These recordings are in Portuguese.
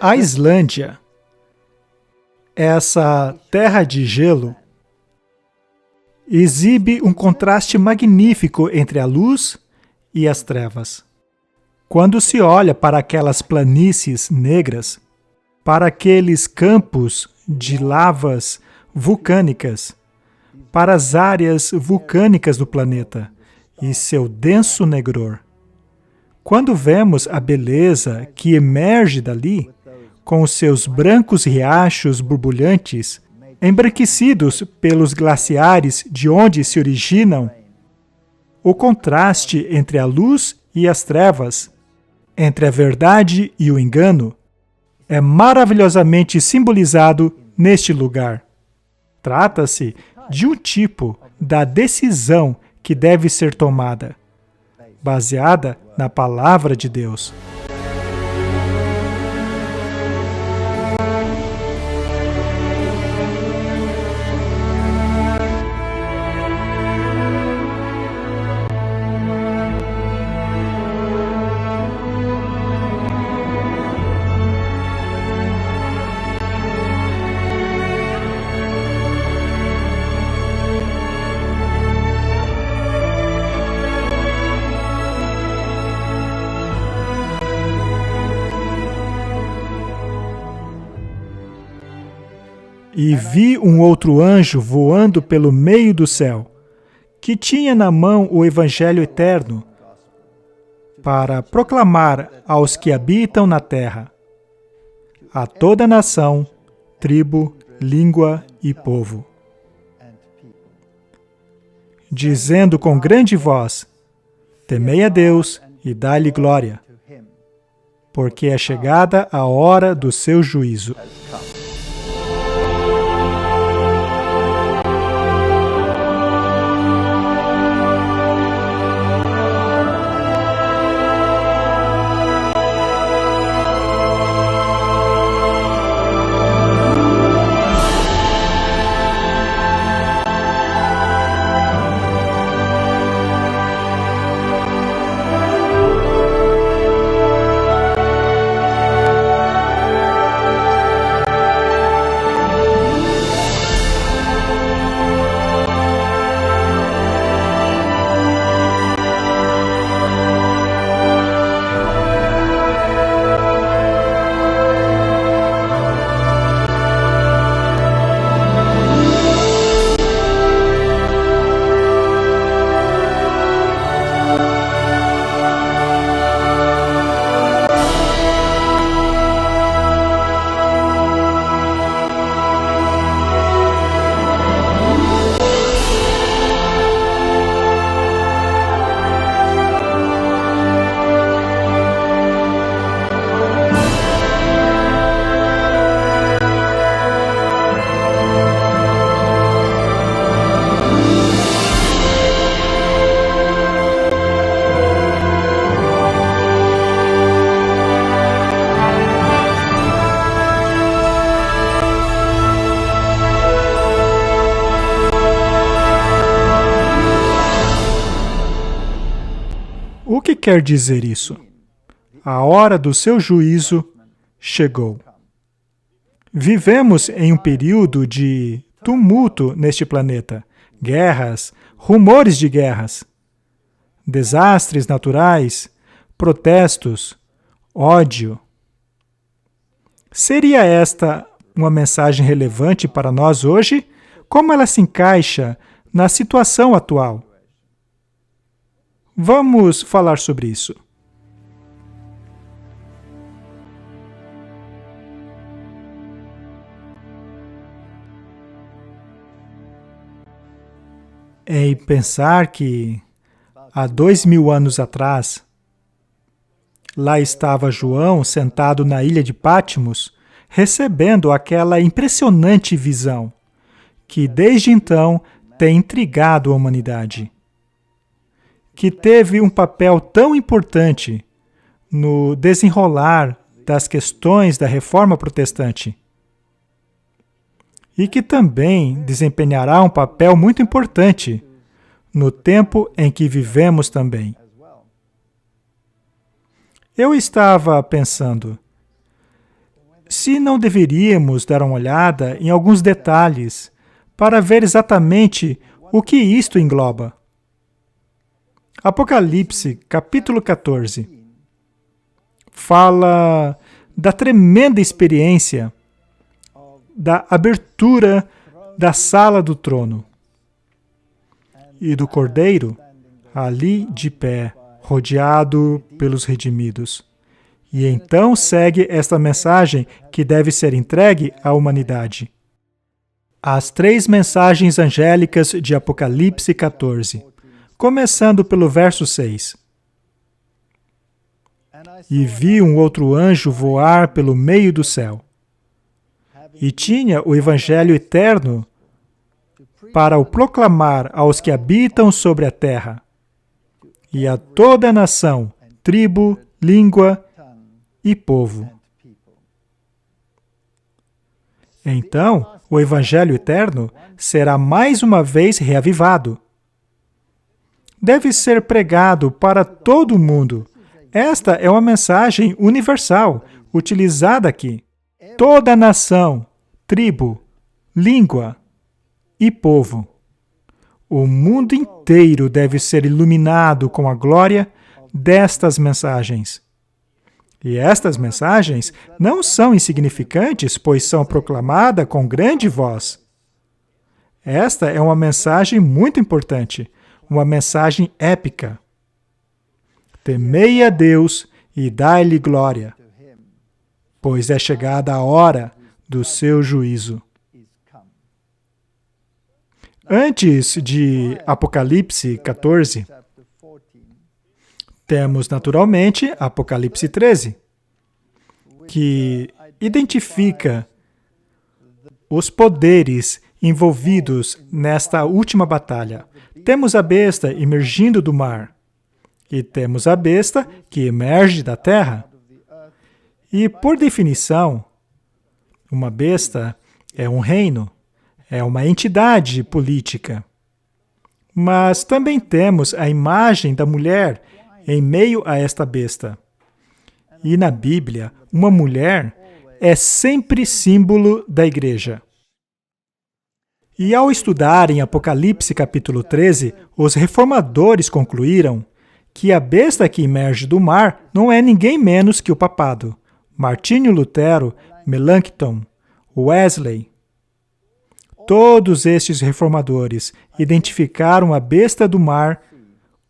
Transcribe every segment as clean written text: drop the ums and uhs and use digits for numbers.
A Islândia, essa terra de gelo, exibe um contraste magnífico entre a luz e as trevas. Quando se olha para aquelas planícies negras, para aqueles campos de lavas vulcânicas, para as áreas vulcânicas do planeta e seu denso negror, quando vemos a beleza que emerge dali, com os seus brancos riachos borbulhantes, embranquecidos pelos glaciares de onde se originam, o contraste entre a luz e as trevas, entre a verdade e o engano, é maravilhosamente simbolizado neste lugar. Trata-se de um tipo da decisão que deve ser tomada, baseada na Palavra de Deus. E vi um outro anjo voando pelo meio do céu, que tinha na mão o Evangelho eterno, para proclamar aos que habitam na terra, a toda nação, tribo, língua e povo, dizendo com grande voz: temei a Deus e dai-lhe glória, porque é chegada a hora do seu juízo. O que quer dizer isso? A hora do seu juízo chegou. Vivemos em um período de tumulto neste planeta. Guerras, rumores de guerras, desastres naturais, protestos, ódio. Seria esta uma mensagem relevante para nós hoje? Como ela se encaixa na situação atual? Vamos falar sobre isso. Em pensar que há 2000 anos atrás, lá estava João sentado na ilha de Patmos, recebendo aquela impressionante visão, que desde então tem intrigado a humanidade, que teve um papel tão importante no desenrolar das questões da Reforma Protestante e que também desempenhará um papel muito importante no tempo em que vivemos também. Eu estava pensando, se não deveríamos dar uma olhada em alguns detalhes para ver exatamente o que isto engloba. Apocalipse, capítulo 14, fala da tremenda experiência da abertura da sala do trono e do Cordeiro ali de pé, rodeado pelos redimidos. E então segue esta mensagem que deve ser entregue à humanidade. As 3 mensagens angélicas de Apocalipse 14, começando pelo verso 6. E vi um outro anjo voar pelo meio do céu, e tinha o Evangelho eterno para o proclamar aos que habitam sobre a terra, e a toda a nação, tribo, língua e povo. Então, o Evangelho eterno será mais uma vez reavivado. Deve ser pregado para todo o mundo. Esta é uma mensagem universal, utilizada aqui. Toda a nação, tribo, língua e povo. O mundo inteiro deve ser iluminado com a glória destas mensagens. E estas mensagens não são insignificantes, pois são proclamadas com grande voz. Esta é uma mensagem muito importante, uma mensagem épica. Temei a Deus e dai-lhe glória, pois é chegada a hora do seu juízo. Antes de Apocalipse 14, temos naturalmente Apocalipse 13, que identifica os poderes envolvidos nesta última batalha. Temos a besta emergindo do mar, e temos a besta que emerge da terra. E, por definição, uma besta é um reino, é uma entidade política. Mas também temos a imagem da mulher em meio a esta besta. E na Bíblia, uma mulher é sempre símbolo da igreja. E ao estudarem Apocalipse capítulo 13, os reformadores concluíram que a besta que emerge do mar não é ninguém menos que o papado. Martinho Lutero, Melanchthon, Wesley. Todos estes reformadores identificaram a besta do mar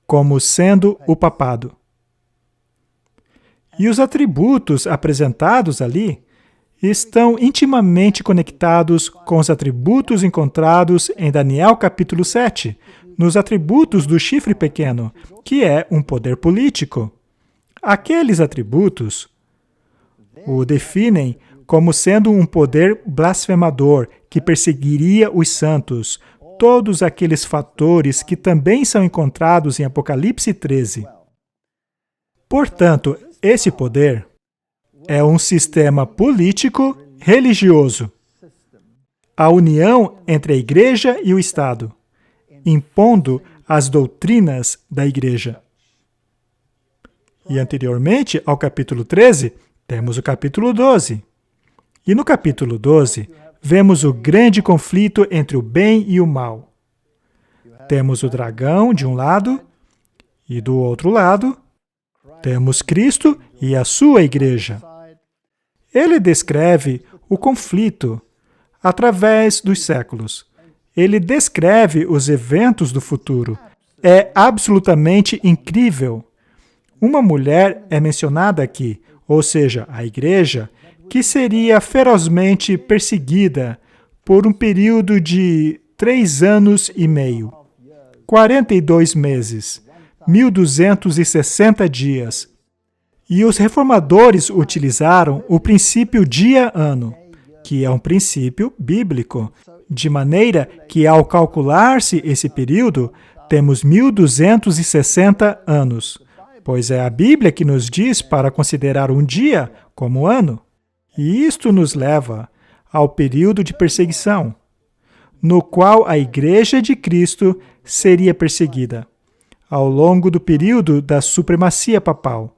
como sendo o papado. E os atributos apresentados ali estão intimamente conectados com os atributos encontrados em Daniel capítulo 7, nos atributos do chifre pequeno, que é um poder político. Aqueles atributos o definem como sendo um poder blasfemador que perseguiria os santos, todos aqueles fatores que também são encontrados em Apocalipse 13. Portanto, esse poder é um sistema político religioso, a união entre a igreja e o Estado, impondo as doutrinas da igreja. E anteriormente ao capítulo 13, temos o capítulo 12. E no capítulo 12, vemos o grande conflito entre o bem e o mal. Temos o dragão de um lado e do outro lado, temos Cristo e a sua igreja. Ele descreve o conflito através dos séculos. Ele descreve os eventos do futuro. É absolutamente incrível. Uma mulher é mencionada aqui, ou seja, a igreja, que seria ferozmente perseguida por um período de 3 anos e meio, 42 meses, 1260 dias. E os reformadores utilizaram o princípio dia-ano, que é um princípio bíblico, de maneira que, ao calcular-se esse período, temos 1260 anos, pois é a Bíblia que nos diz para considerar um dia como ano. E isto nos leva ao período de perseguição, no qual a Igreja de Cristo seria perseguida, ao longo do período da supremacia papal,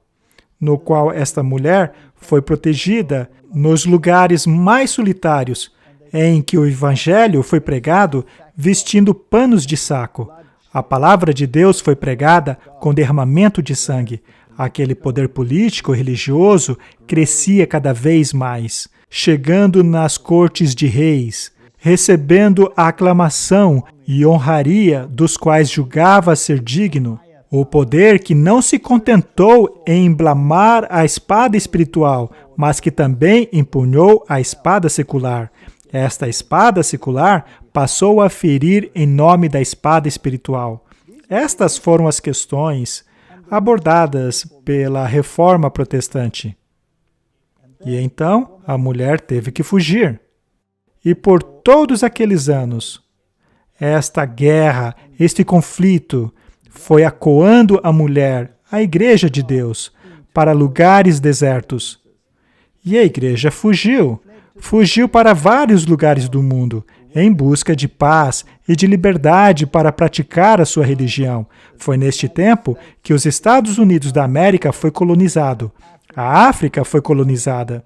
no qual esta mulher foi protegida nos lugares mais solitários, em que o Evangelho foi pregado vestindo panos de saco. A palavra de Deus foi pregada com derramamento de sangue. Aquele poder político e religioso crescia cada vez mais, chegando nas cortes de reis, recebendo a aclamação e honraria dos quais julgava ser digno. O poder que não se contentou em emblamar a espada espiritual, mas que também empunhou a espada secular. Esta espada secular passou a ferir em nome da espada espiritual. Estas foram as questões abordadas pela Reforma Protestante. E então a mulher teve que fugir. E por todos aqueles anos, esta guerra, este conflito, foi acuando a mulher, a Igreja de Deus, para lugares desertos. E a Igreja fugiu para vários lugares do mundo, em busca de paz e de liberdade para praticar a sua religião. Foi neste tempo que os Estados Unidos da América foi colonizado, a África foi colonizada,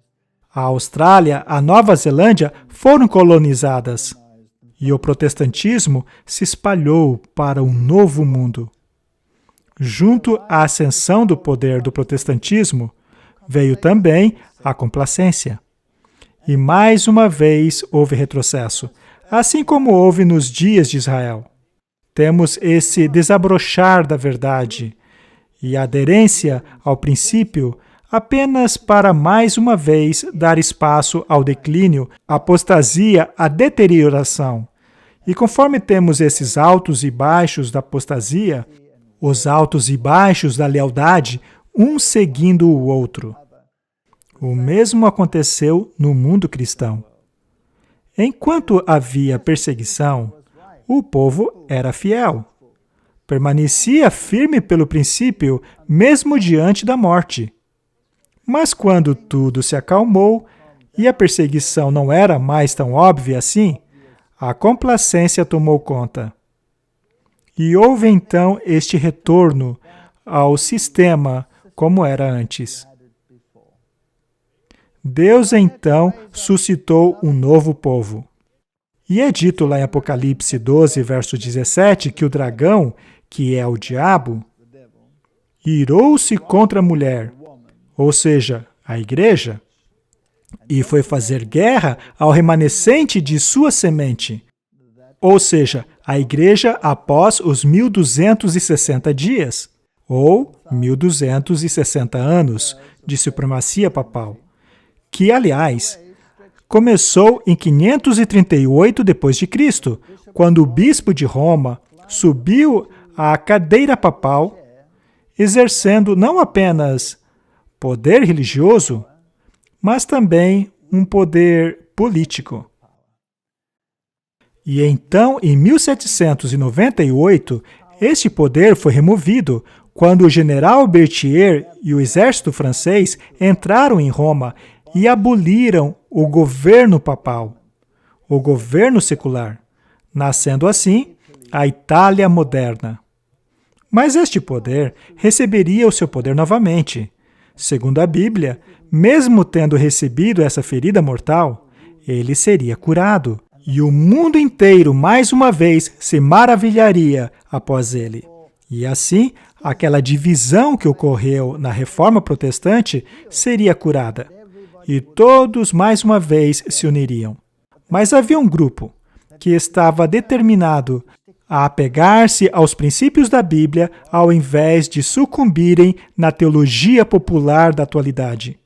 a Austrália, a Nova Zelândia foram colonizadas, e o protestantismo se espalhou para um novo mundo. Junto à ascensão do poder do protestantismo, veio também a complacência. E mais uma vez houve retrocesso, assim como houve nos dias de Israel. Temos esse desabrochar da verdade e a aderência ao princípio apenas para mais uma vez dar espaço ao declínio, à apostasia, à deterioração. E conforme temos esses altos e baixos da apostasia, os altos e baixos da lealdade, um seguindo o outro. O mesmo aconteceu no mundo cristão. Enquanto havia perseguição, o povo era fiel. Permanecia firme pelo princípio, mesmo diante da morte. Mas quando tudo se acalmou e a perseguição não era mais tão óbvia assim, a complacência tomou conta. E houve então este retorno ao sistema como era antes. Deus então suscitou um novo povo. E é dito lá em Apocalipse 12, verso 17, que o dragão, que é o diabo, irou-se contra a mulher, ou seja, a igreja, e foi fazer guerra ao remanescente de sua semente, ou seja, a igreja após os 1260 dias, ou 1260 anos de supremacia papal, que, aliás, começou em 538 d.C., quando o bispo de Roma subiu à cadeira papal, exercendo não apenas poder religioso, mas também um poder político. E então, em 1798, este poder foi removido quando o general Berthier e o exército francês entraram em Roma e aboliram o governo papal, o governo secular, nascendo assim a Itália moderna. Mas este poder receberia o seu poder novamente. Segundo a Bíblia, mesmo tendo recebido essa ferida mortal, ele seria curado, e o mundo inteiro mais uma vez se maravilharia após ele. E assim, aquela divisão que ocorreu na Reforma Protestante seria curada. E todos mais uma vez se uniriam. Mas havia um grupo que estava determinado a apegar-se aos princípios da Bíblia ao invés de sucumbirem na teologia popular da atualidade.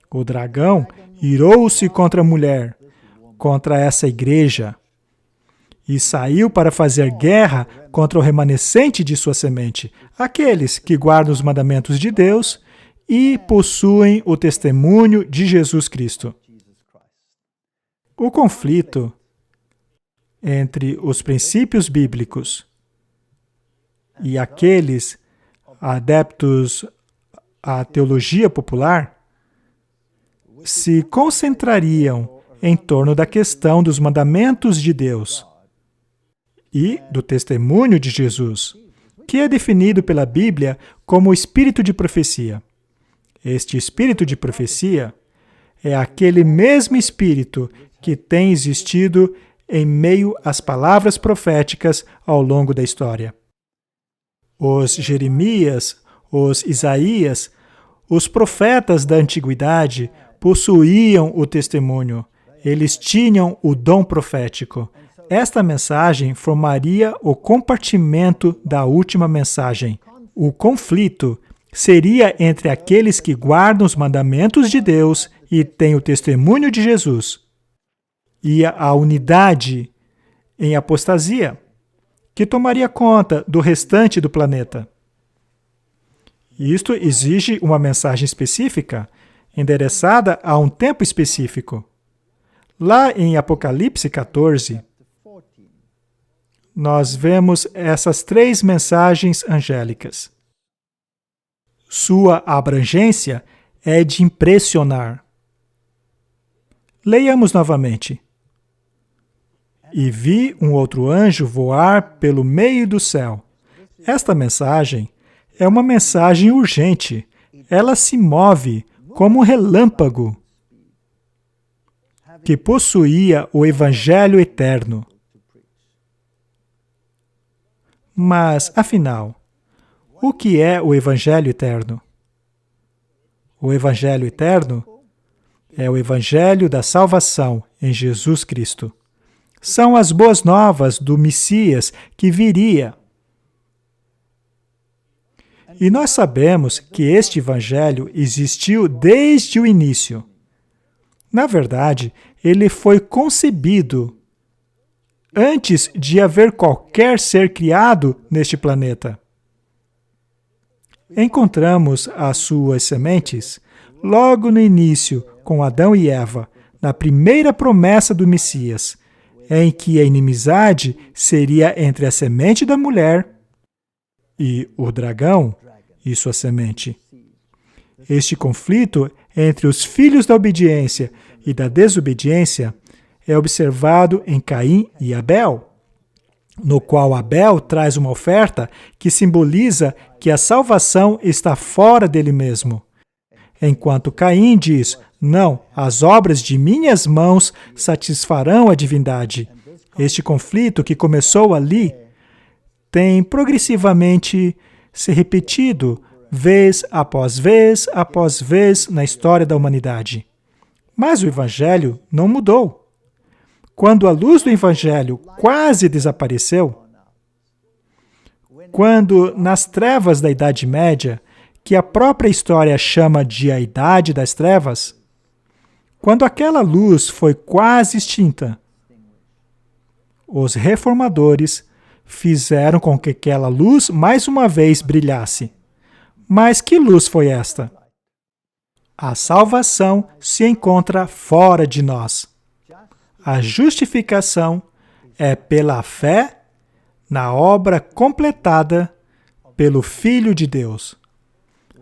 O dragão irou-se contra a mulher, contra essa igreja, e saiu para fazer guerra contra o remanescente de sua semente, aqueles que guardam os mandamentos de Deus e possuem o testemunho de Jesus Cristo. O conflito entre os princípios bíblicos e aqueles adeptos à teologia popular se concentrariam em torno da questão dos mandamentos de Deus e do testemunho de Jesus, que é definido pela Bíblia como o espírito de profecia. Este espírito de profecia é aquele mesmo espírito que tem existido em meio às palavras proféticas ao longo da história. Os Jeremias, os Isaías, os profetas da antiguidade possuíam o testemunho. Eles tinham o dom profético. Esta mensagem formaria o compartimento da última mensagem. O conflito seria entre aqueles que guardam os mandamentos de Deus e têm o testemunho de Jesus, e a unidade em apostasia, que tomaria conta do restante do planeta. Isto exige uma mensagem específica, endereçada a um tempo específico. Lá em Apocalipse 14, nós vemos essas 3 mensagens angélicas. Sua abrangência é de impressionar. Leiamos novamente. E vi um outro anjo voar pelo meio do céu. Esta mensagem é uma mensagem urgente. Ela se move como um relâmpago, que possuía o Evangelho eterno. Mas, afinal, o que é o Evangelho eterno? O Evangelho eterno é o Evangelho da salvação em Jesus Cristo. São as boas novas do Messias que viria. E nós sabemos que este Evangelho existiu desde o início. Na verdade, ele foi concebido antes de haver qualquer ser criado neste planeta. Encontramos as suas sementes logo no início com Adão e Eva, na primeira promessa do Messias, em que a inimizade seria entre a semente da mulher e o dragão e sua semente. Este conflito entre os filhos da obediência e da desobediência é observado em Caim e Abel, no qual Abel traz uma oferta que simboliza que a salvação está fora dele mesmo, enquanto Caim diz: não, as obras de minhas mãos satisfarão a divindade. Este conflito que começou ali tem progressivamente se repetido vez após vez na história da humanidade. Mas o Evangelho não mudou. Quando a luz do Evangelho quase desapareceu, quando nas trevas da Idade Média, que a própria história chama de a Idade das Trevas, quando aquela luz foi quase extinta, os reformadores fizeram com que aquela luz mais uma vez brilhasse. Mas que luz foi esta? A salvação se encontra fora de nós. A justificação é pela fé na obra completada pelo Filho de Deus.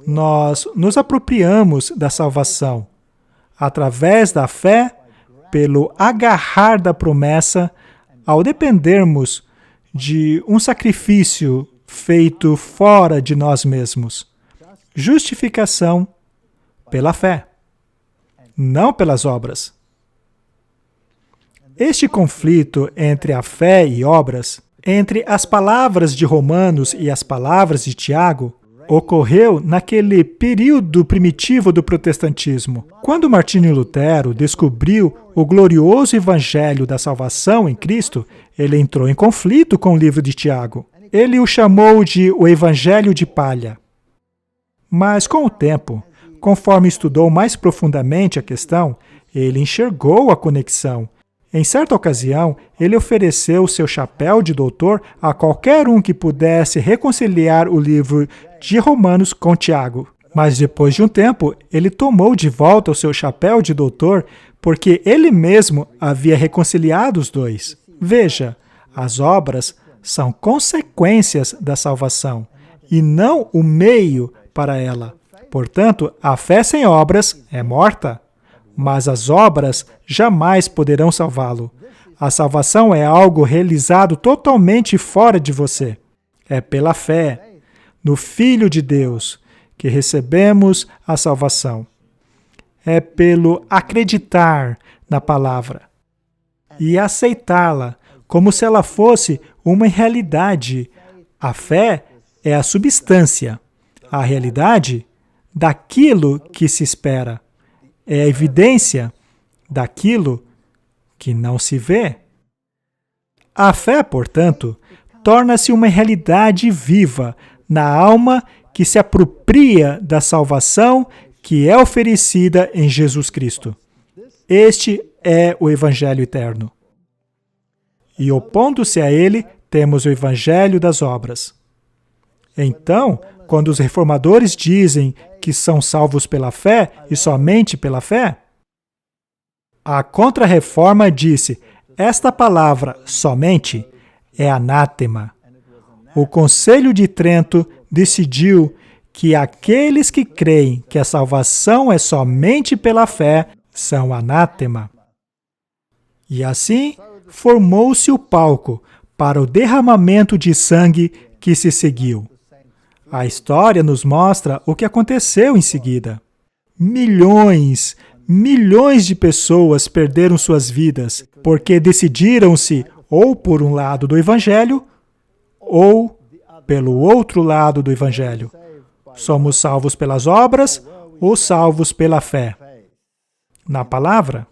Nós nos apropriamos da salvação através da fé, pelo agarrar da promessa, ao dependermos de um sacrifício feito fora de nós mesmos. Justificação pela fé, não pelas obras. Este conflito entre a fé e obras, entre as palavras de Romanos e as palavras de Tiago, ocorreu naquele período primitivo do protestantismo. Quando Martinho Lutero descobriu o glorioso evangelho da salvação em Cristo, ele entrou em conflito com o livro de Tiago. Ele o chamou de o evangelho de palha. Mas com o tempo, conforme estudou mais profundamente a questão, ele enxergou a conexão. Em certa ocasião, ele ofereceu seu chapéu de doutor a qualquer um que pudesse reconciliar o livro de Romanos com Tiago. Mas depois de um tempo, ele tomou de volta o seu chapéu de doutor porque ele mesmo havia reconciliado os dois. Veja, as obras são consequências da salvação e não o meio para ela. Portanto, a fé sem obras é morta. Mas as obras jamais poderão salvá-lo. A salvação é algo realizado totalmente fora de você. É pela fé no Filho de Deus que recebemos a salvação. É pelo acreditar na palavra e aceitá-la como se ela fosse uma realidade. A fé é a substância, a realidade daquilo que se espera. É a evidência daquilo que não se vê. A fé, portanto, torna-se uma realidade viva na alma que se apropria da salvação que é oferecida em Jesus Cristo. Este é o Evangelho eterno. E opondo-se a ele, temos o Evangelho das obras. Então, quando os reformadores dizem que são salvos pela fé e somente pela fé, a Contra-Reforma disse: esta palavra somente é anátema. O Concílio de Trento decidiu que aqueles que creem que a salvação é somente pela fé são anátema. E assim, formou-se o palco para o derramamento de sangue que se seguiu. A história nos mostra o que aconteceu em seguida. Milhões de pessoas perderam suas vidas porque decidiram-se ou por um lado do Evangelho ou pelo outro lado do Evangelho. Somos salvos pelas obras ou salvos pela fé? Na palavra?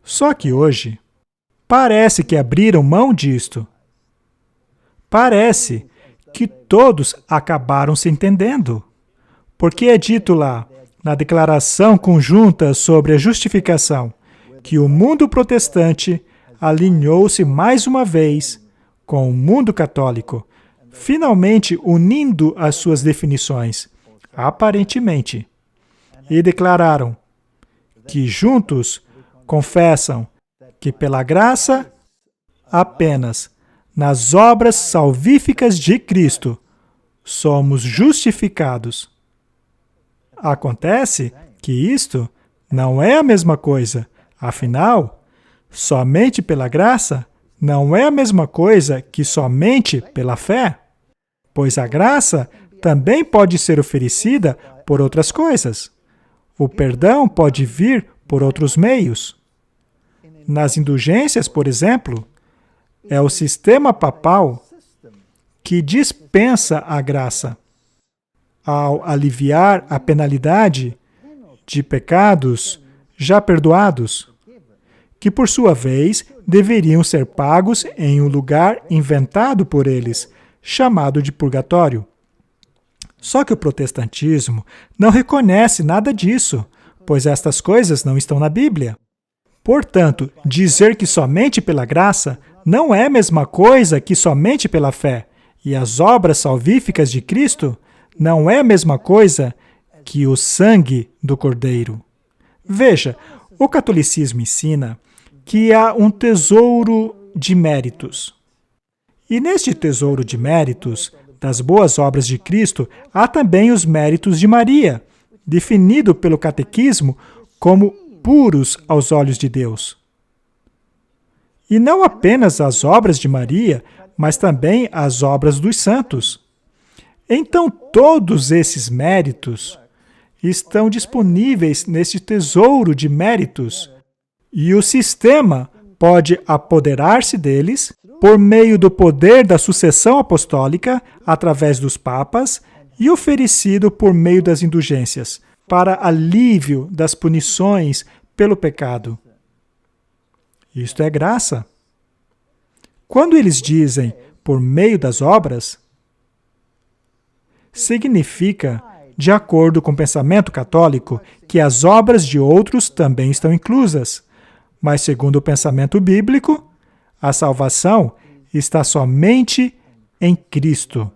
Só que hoje, parece que abriram mão disto. Parece que todos acabaram se entendendo. Porque é dito lá, na Declaração Conjunta sobre a Justificação, que o mundo protestante alinhou-se mais uma vez com o mundo católico, finalmente unindo as suas definições, aparentemente, e declararam que juntos confessam que pela graça, apenas nas obras salvíficas de Cristo, somos justificados. Acontece que isto não é a mesma coisa. Afinal, somente pela graça não é a mesma coisa que somente pela fé, pois a graça também pode ser oferecida por outras coisas. O perdão pode vir por outros meios. Nas indulgências, por exemplo, é o sistema papal que dispensa a graça. Ao aliviar a penalidade de pecados já perdoados, que por sua vez deveriam ser pagos em um lugar inventado por eles, chamado de purgatório. Só que o protestantismo não reconhece nada disso, pois estas coisas não estão na Bíblia. Portanto, dizer que somente pela graça não é a mesma coisa que somente pela fé, e as obras salvíficas de Cristo não é a mesma coisa que o sangue do Cordeiro. Veja, o catolicismo ensina que há um tesouro de méritos. E neste tesouro de méritos, das boas obras de Cristo, há também os méritos de Maria, definido pelo catequismo como puros aos olhos de Deus. E não apenas as obras de Maria, mas também as obras dos santos. Então, todos esses méritos estão disponíveis neste tesouro de méritos, e o sistema pode apoderar-se deles por meio do poder da sucessão apostólica através dos papas e oferecido por meio das indulgências, para alívio das punições pelo pecado. Isto é graça. Quando eles dizem por meio das obras, significa, de acordo com o pensamento católico, que as obras de outros também estão inclusas. Mas, segundo o pensamento bíblico, a salvação está somente em Cristo.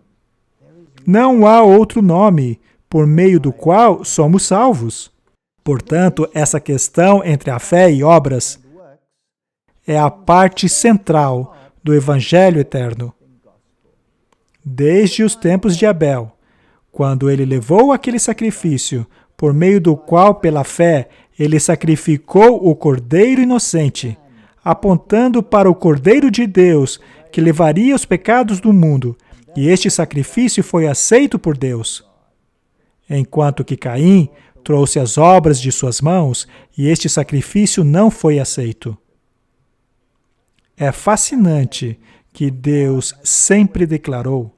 Não há outro nome por meio do qual somos salvos. Portanto, essa questão entre a fé e obras é a parte central do Evangelho eterno. Desde os tempos de Abel, quando ele levou aquele sacrifício, por meio do qual, pela fé, ele sacrificou o Cordeiro inocente, apontando para o Cordeiro de Deus, que levaria os pecados do mundo, e este sacrifício foi aceito por Deus. Enquanto que Caim trouxe as obras de suas mãos, e este sacrifício não foi aceito. É fascinante que Deus sempre declarou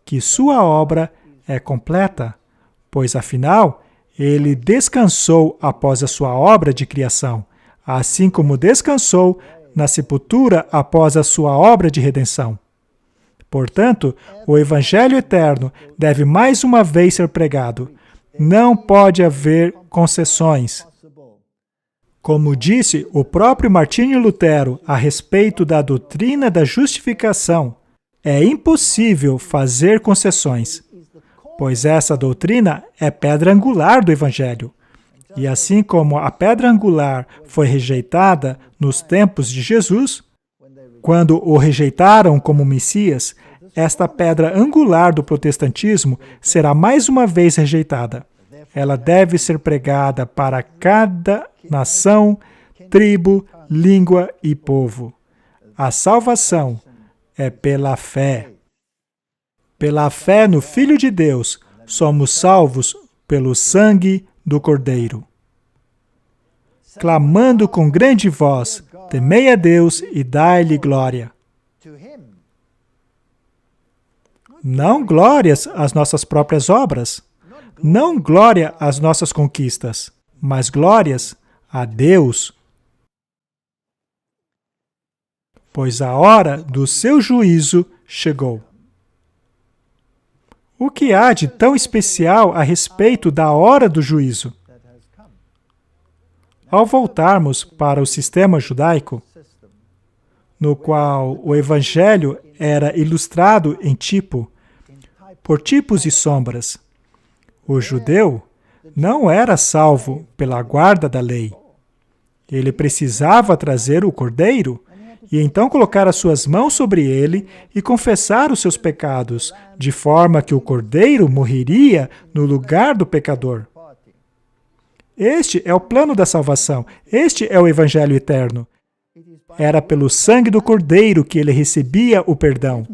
que sua obra é completa, pois afinal, ele descansou após a sua obra de criação, assim como descansou na sepultura após a sua obra de redenção. Portanto, o Evangelho eterno deve mais uma vez ser pregado. Não pode haver concessões. Como disse o próprio Martinho Lutero a respeito da doutrina da justificação, é impossível fazer concessões, pois essa doutrina é pedra angular do Evangelho. E assim como a pedra angular foi rejeitada nos tempos de Jesus, quando o rejeitaram como Messias, esta pedra angular do protestantismo será mais uma vez rejeitada. Ela deve ser pregada para cada nação, tribo, língua e povo. A salvação é pela fé. Pela fé no Filho de Deus, somos salvos pelo sangue do Cordeiro. Clamando com grande voz, temei a Deus e dai-lhe glória. Não glórias às nossas próprias obras, não glória às nossas conquistas, mas glórias a Deus. Pois a hora do seu juízo chegou. O que há de tão especial a respeito da hora do juízo? Ao voltarmos para o sistema judaico, no qual o Evangelho era ilustrado em tipo, por tipos e sombras, o judeu não era salvo pela guarda da lei. Ele precisava trazer o cordeiro e então colocar as suas mãos sobre ele e confessar os seus pecados, de forma que o cordeiro morreria no lugar do pecador. Este é o plano da salvação. Este é o Evangelho eterno. Era pelo sangue do cordeiro que ele recebia o perdão.